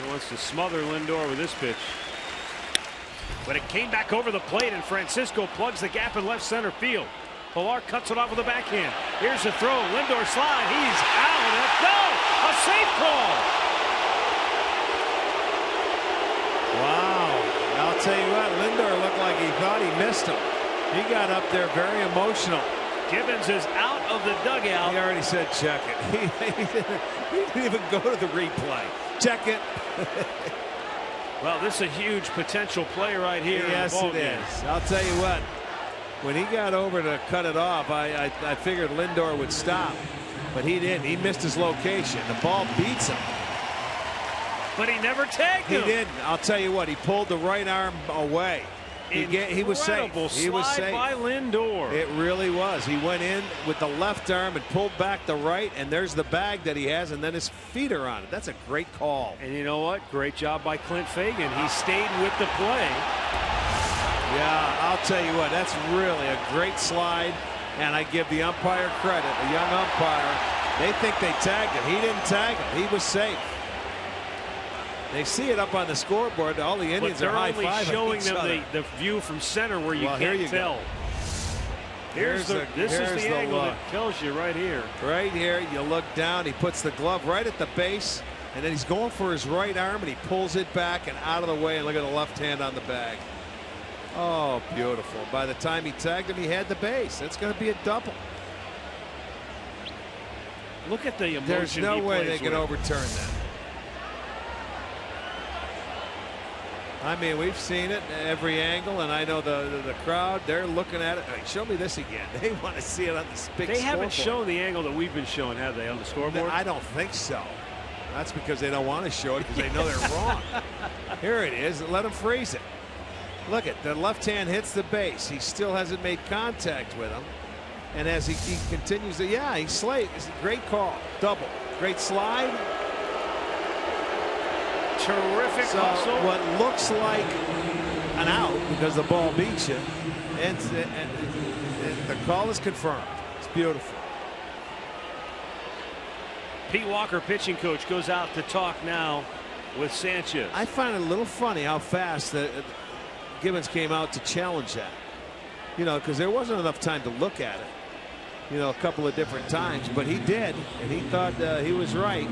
He wants to smother Lindor with this pitch. But it came back over the plate, and Francisco plugs the gap in left center field. Pilar cuts it off with a backhand. Here's the throw. Lindor slide. He's out. No! A safe call! Wow. I'll tell you what, Lindor looked like he thought he missed him. He got up there very emotional. Gibbons is out of the dugout. He already said check it. He didn't even go to the replay. Check it. Well, this is a huge potential play right here. Yes, it is. I'll tell you what. When he got over to cut it off, I figured Lindor would stop, but he didn't. He missed his location. The ball beats him. But he never tagged him. He didn't. I'll tell you what. He pulled the right arm away. He was safe. He was safe. By Lindor. It really was. He went in with the left arm and pulled back the right, and there's the bag that he has, and then his feet are on it. That's a great call. And you know what? Great job by Clint Fagan. He stayed with the play. Yeah, I'll tell you what. That's really a great slide, and I give the umpire credit. The young umpire. They think they tagged him. He didn't tag him. He was safe. They see it up on the scoreboard. All the Indians are high-fiving each other. They're only showing them the view from center where you can't tell. This is the angle that tells you right here. Right here, you look down. He puts the glove right at the base, and then he's going for his right arm, and he pulls it back and out of the way. And look at the left hand on the bag. Oh, beautiful. By the time he tagged him, he had the base. That's going to be a double. Look at the emotion. There's no way they can overturn that. I mean, we've seen it at every angle, and I know the crowd, they're looking at it. Hey, show me this again. They want to see it on this big scoreboard. They haven't shown the angle that we've been showing, have they, on the scoreboard? I don't think so. That's because they don't want to show it because they know they're wrong. Here it is. Let them freeze it. Look at the left hand hits the base. He still hasn't made contact with him. And as he continues to, yeah, he's slate. It's a great call. Double. Great slide. Terrific hustle. What looks like an out because the ball beats you, and the call is confirmed. It's beautiful. Pete Walker, pitching coach, goes out to talk now with Sanchez. I find it a little funny how fast that Gibbons came out to challenge that. You know, because there wasn't enough time to look at it. You know, a couple of different times, but he did, and he thought he was right.